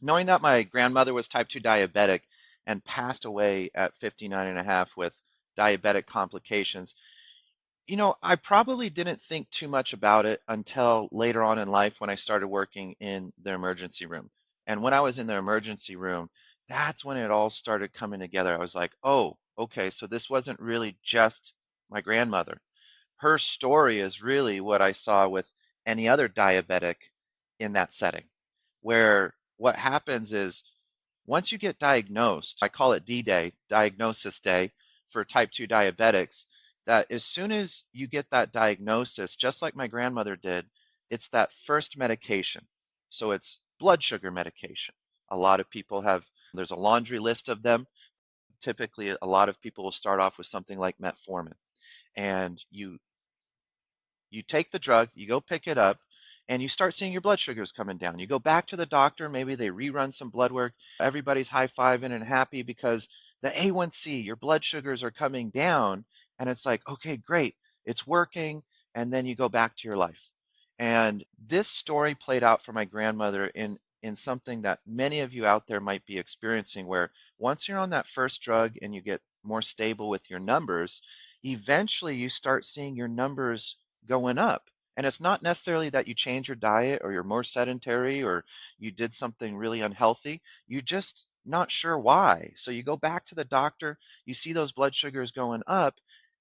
Knowing that my grandmother was type 2 diabetic and passed away at 59 and a half with diabetic complications, I probably didn't think too much about it until later on in life when I started working in the emergency room. And when I was in the emergency room, that's when it all started coming together. I was like, oh, okay, so this wasn't really just my grandmother. Her story is really what I saw with any other diabetic in that setting, where what happens is once you get diagnosed, I call it D-Day, diagnosis day for type 2 diabetics, that as soon as you get that diagnosis, just like my grandmother did, it's that first medication. So it's blood sugar medication. A lot of people have, there's a laundry list of them. Typically, a lot of people will start off with something like metformin. And you take the drug, you go pick it up, and you start seeing your blood sugars coming down. You go back to the doctor, maybe they rerun some blood work. Everybody's high-fiving and happy because the A1C, your blood sugars are coming down, and it's like, okay, great, it's working, and then you go back to your life. And this story played out for my grandmother in something that many of you out there might be experiencing, where once you're on that first drug and you get more stable with your numbers, eventually you start seeing your numbers going up. And it's not necessarily that you change your diet or you're more sedentary or you did something really unhealthy. You're just not sure why. So you go back to the doctor, you see those blood sugars going up,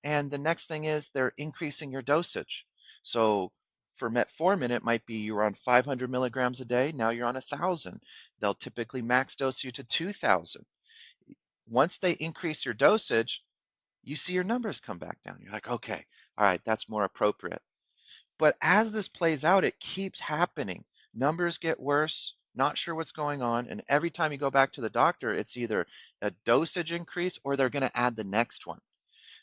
and the next thing is they're increasing your dosage. So for metformin, it might be you're on 500 milligrams a day, now you're on 1,000. They'll typically max dose you to 2,000. Once they increase your dosage, you see your numbers come back down. You're like, okay, all right, that's more appropriate. But as this plays out, it keeps happening. Numbers get worse, not sure what's going on. And every time you go back to the doctor, it's either a dosage increase or they're going to add the next one.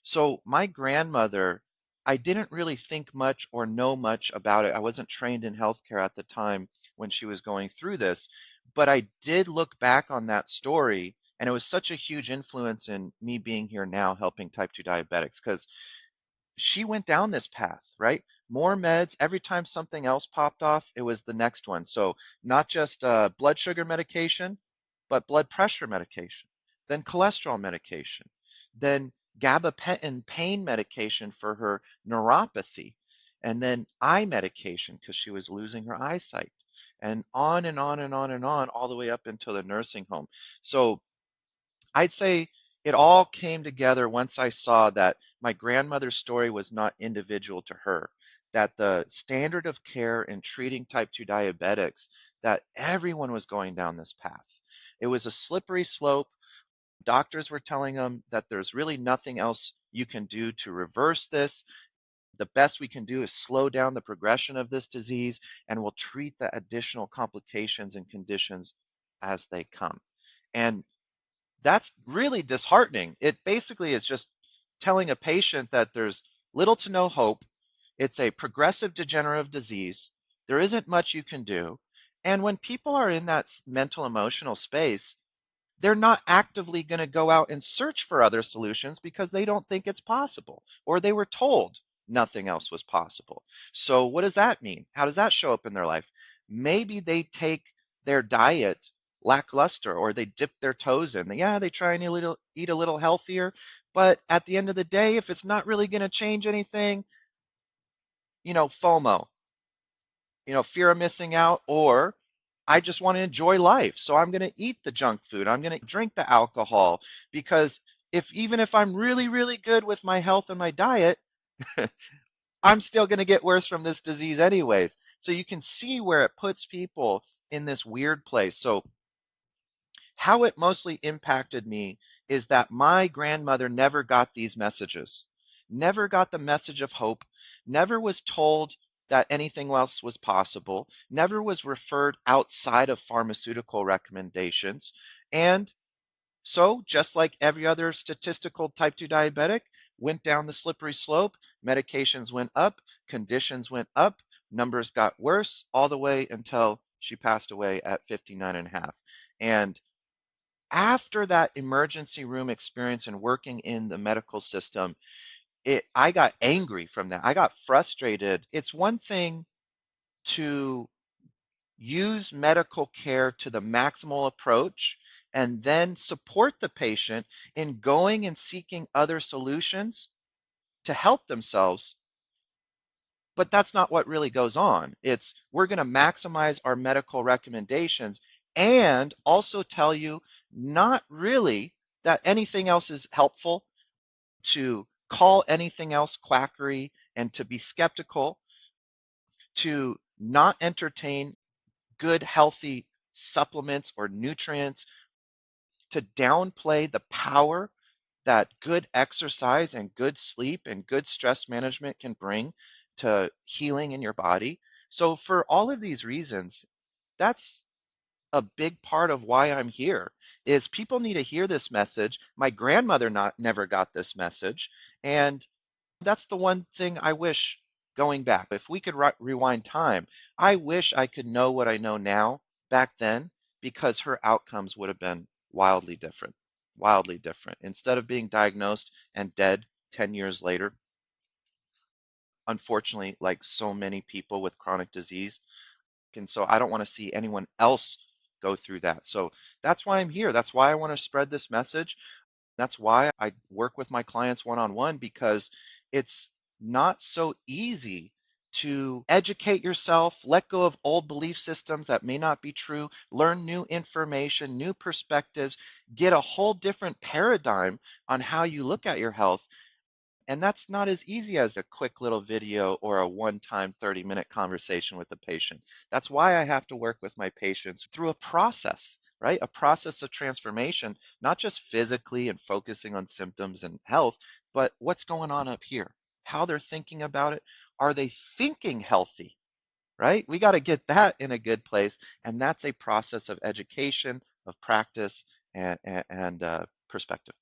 So my grandmother, I didn't really think much or know much about it. I wasn't trained in healthcare at the time when she was going through this, but I did look back on that story, and it was such a huge influence in me being here now helping type 2 diabetics because she went down this path, right? More meds. Every time something else popped off, it was the next one. So not just blood sugar medication, but blood pressure medication, then cholesterol medication, then gabapentin pain medication for her neuropathy, and then eye medication because she was losing her eyesight, and on and on and on and on, all the way up into the nursing home. So I'd say it all came together once I saw that my grandmother's story was not individual to her, that the standard of care in treating type 2 diabetics, that everyone was going down this path. It was a slippery slope. Doctors were telling them that there's really nothing else you can do to reverse this. The best we can do is slow down the progression of this disease, and we'll treat the additional complications and conditions as they come. And that's really disheartening. It basically is just telling a patient that there's little to no hope. It's a progressive degenerative disease. There isn't much you can do. And when people are in that mental emotional space, they're not actively going to go out and search for other solutions because they don't think it's possible or they were told nothing else was possible. So, what does that mean? How does that show up in their life? Maybe they take their diet lackluster or they dip their toes in. Yeah, they try and eat a little healthier, but at the end of the day, if it's not really going to change anything, FOMO, fear of missing out, or I just want to enjoy life. So I'm going to eat the junk food. I'm going to drink the alcohol because if even if I'm really, really good with my health and my diet, I'm still going to get worse from this disease anyways. So you can see where it puts people in this weird place. So how it mostly impacted me is that my grandmother never got these messages, never got the message of hope, never was told that anything else was possible, never was referred outside of pharmaceutical recommendations. And so, just like every other statistical type 2 diabetic, went down the slippery slope, medications went up, conditions went up, numbers got worse, all the way until she passed away at 59 and a half. And after that emergency room experience and working in the medical system, I got angry from that. I got frustrated. It's one thing to use medical care to the maximal approach, and then support the patient in going and seeking other solutions to help themselves. But that's not what really goes on. It's we're going to maximize our medical recommendations and also tell you not really that anything else is helpful, to call anything else quackery, and to be skeptical, to not entertain good, healthy supplements or nutrients, to downplay the power that good exercise and good sleep and good stress management can bring to healing in your body. So, for all of these reasons, that's a big part of why I'm here is people need to hear this message. My grandmother never got this message, and that's the one thing I wish, going back, if we could rewind time, I wish I could know what I know now back then, because her outcomes would have been wildly different, wildly different. Instead of being diagnosed and dead 10 years later, unfortunately, like so many people with chronic disease. And so I don't want to see anyone else go through that. So that's why I'm here. That's why I want to spread this message. That's why I work with my clients one on one, because it's not so easy to educate yourself, let go of old belief systems that may not be true, learn new information, new perspectives, get a whole different paradigm on how you look at your health. And that's not as easy as a quick little video or a one-time 30-minute conversation with the patient. That's why I have to work with my patients through a process, right? A process of transformation, not just physically and focusing on symptoms and health, but what's going on up here, how they're thinking about it. Are they thinking healthy, right? We got to get that in a good place. And that's a process of education, of practice, and perspective.